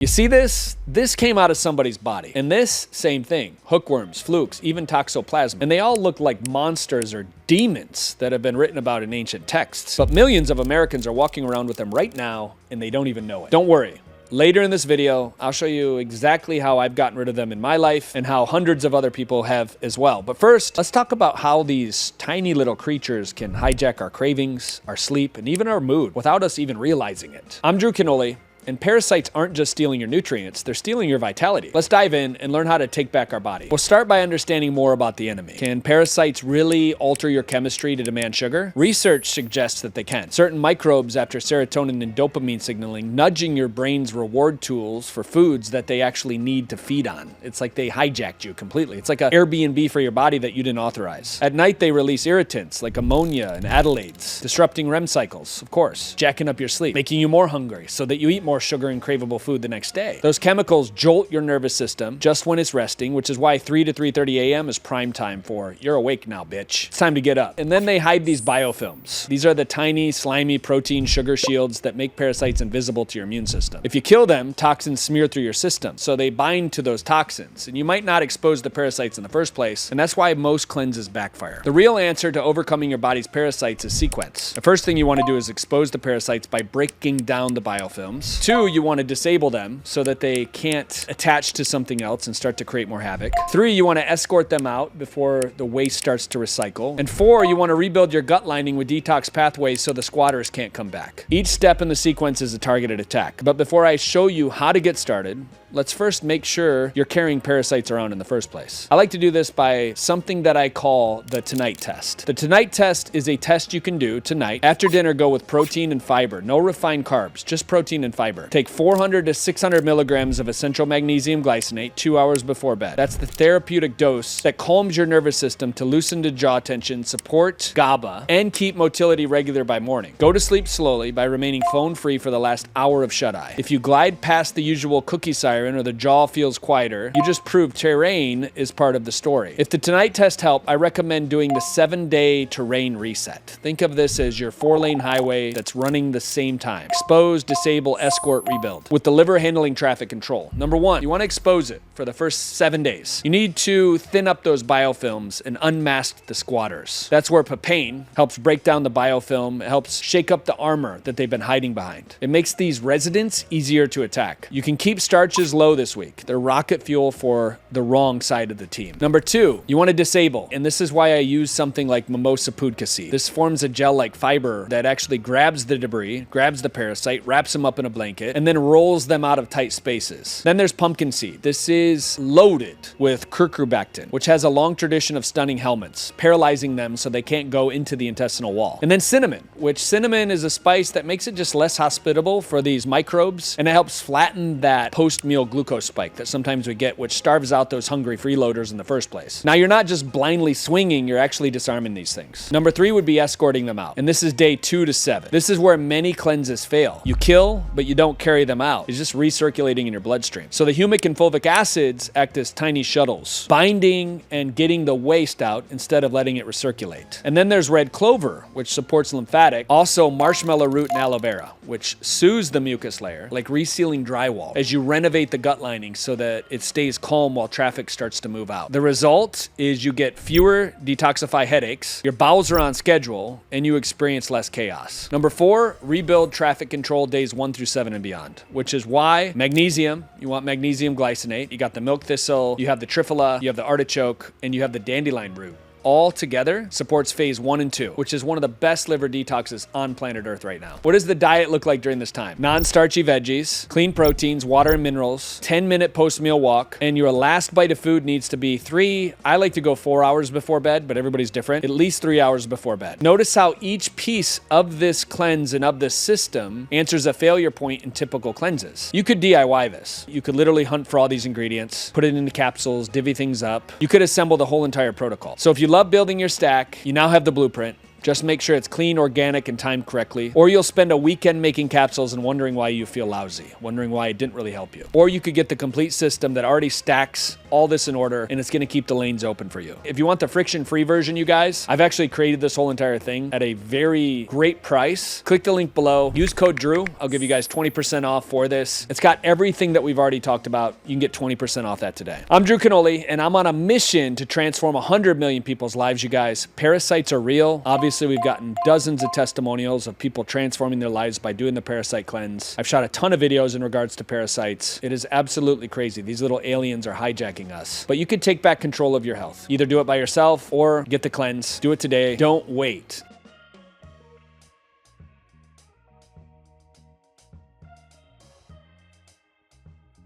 You see this? This came out of somebody's body. And this, same thing. Hookworms, flukes, even toxoplasma. And they all look like monsters or demons that have been written about in ancient texts. But millions of Americans are walking around with them right now, and they don't even know it. Don't worry. Later in this video, I'll show you exactly how I've gotten rid of them in my life and how hundreds of other people have as well. But first, let's talk about how these tiny little creatures can hijack our cravings, our sleep, and even our mood without us even realizing it. I'm Drew Canoli. And parasites aren't just stealing your nutrients, they're stealing your vitality. Let's dive in and learn how to take back our body. We'll start by understanding more about the enemy. Can parasites really alter your chemistry to demand sugar? Research suggests that they can. Certain microbes after serotonin and dopamine signaling, nudging your brain's reward tools for foods that they actually need to feed on. It's like they hijacked you completely. It's like an Airbnb for your body that you didn't authorize. At night, they release irritants like ammonia and adelaides, disrupting REM cycles, of course, jacking up your sleep, making you more hungry so that you eat more sugar and craveable food the next day. Those chemicals jolt your nervous system just when it's resting, which is why 3 to 3:30 a.m. is prime time for you're awake now, bitch. It's time to get up. And then they hide these biofilms. These are the tiny, slimy protein sugar shields that make parasites invisible to your immune system. If you kill them, toxins smear through your system, so they bind to those toxins, and you might not expose the parasites in the first place, and that's why most cleanses backfire. The real answer to overcoming your body's parasites is sequence. The first thing you want to do is expose the parasites by breaking down the biofilms. 2, you want to disable them so that they can't attach to something else and start to create more havoc. 3, you want to escort them out before the waste starts to recycle. And 4, you want to rebuild your gut lining with detox pathways so the squatters can't come back. Each step in the sequence is a targeted attack. But before I show you how to get started, let's first make sure you're carrying parasites around in the first place. I like to do this by something that I call the tonight test. The tonight test is a test you can do tonight. After dinner, go with protein and fiber. No refined carbs, just protein and fiber. Take 400 to 600 milligrams of essential magnesium glycinate 2 hours before bed. That's the therapeutic dose that calms your nervous system to loosen the jaw tension, support GABA, and keep motility regular by morning. Go to sleep slowly by remaining phone-free for the last hour of shut-eye. If you glide past the usual cookie siren or the jaw feels quieter, you just proved terrain is part of the story. If the tonight test helped, I recommend doing the 7-day terrain reset. Think of this as your 4-lane highway that's running the same time. Expose, disable, escort, rebuild. With the liver handling traffic control. Number 1, you want to expose it for the first 7 days. You need to thin up those biofilms and unmask the squatters. That's where papain helps break down the biofilm. It helps shake up the armor that they've been hiding behind. It makes these residents easier to attack. You can keep starches low this week. They're rocket fuel for the wrong side of the team. Number 2, you want to disable. And this is why I use something like Mimosa Pudicaceae. This forms a gel-like fiber that actually grabs the debris, grabs the parasite, wraps them up in a blanket, and then rolls them out of tight spaces. Then there's pumpkin seed. This is loaded with cucurbactin, which has a long tradition of stunning helminths, paralyzing them so they can't go into the intestinal wall. And then cinnamon, which cinnamon is a spice that makes it just less hospitable for these microbes, and it helps flatten that post-meal glucose spike that sometimes we get, which starves out those hungry freeloaders in the first place. Now, you're not just blindly swinging, you're actually disarming these things. Number 3 would be escorting them out. And this is day 2 to 7. This is where many cleanses fail. You kill, but you don't carry them out. It's just recirculating in your bloodstream. So the humic and fulvic acids act as tiny shuttles, binding and getting the waste out instead of letting it recirculate. And then there's red clover, which supports lymphatic. Also marshmallow root and aloe vera, which soothes the mucus layer, like resealing drywall, as you renovate the gut lining so that it stays calm while traffic starts to move out. The result is you get fewer detoxify headaches, your bowels are on schedule, and you experience less chaos. Number 4, rebuild traffic control days 1 through 7 and beyond, which is why magnesium, you want magnesium glycinate, you got the milk thistle, you have the triphala, you have the artichoke, and you have the dandelion root. All together supports phase 1 and 2, which is one of the best liver detoxes on planet Earth right now. What does the diet look like during this time? Non-starchy veggies, clean proteins, water and minerals, 10-minute post-meal walk, and your last bite of food needs to be 3, I like to go 4 hours before bed, but everybody's different, at least 3 hours before bed. Notice how each piece of this cleanse and of this system answers a failure point in typical cleanses. You could DIY this. You could literally hunt for all these ingredients, put it into capsules, divvy things up. You could assemble the whole entire protocol. So if you love building your stack, you now have the blueprint. Just make sure it's clean, organic, and timed correctly. Or you'll spend a weekend making capsules and wondering why you feel lousy, wondering why it didn't really help you. Or you could get the complete system that already stacks all this in order, and it's gonna keep the lanes open for you. If you want the friction-free version, you guys, I've actually created this whole entire thing at a very great price. Click the link below, use code Drew. I'll give you guys 20% off for this. It's got everything that we've already talked about. You can get 20% off that today. I'm Drew Canoli, and I'm on a mission to transform 100 million people's lives, you guys. Parasites are real. Obviously, we've gotten dozens of testimonials of people transforming their lives by doing the parasite cleanse. I've shot a ton of videos in regards to parasites. It is absolutely crazy. These little aliens are hijacking us. But you can take back control of your health. Either do it by yourself or get the cleanse. Do it today. Don't wait.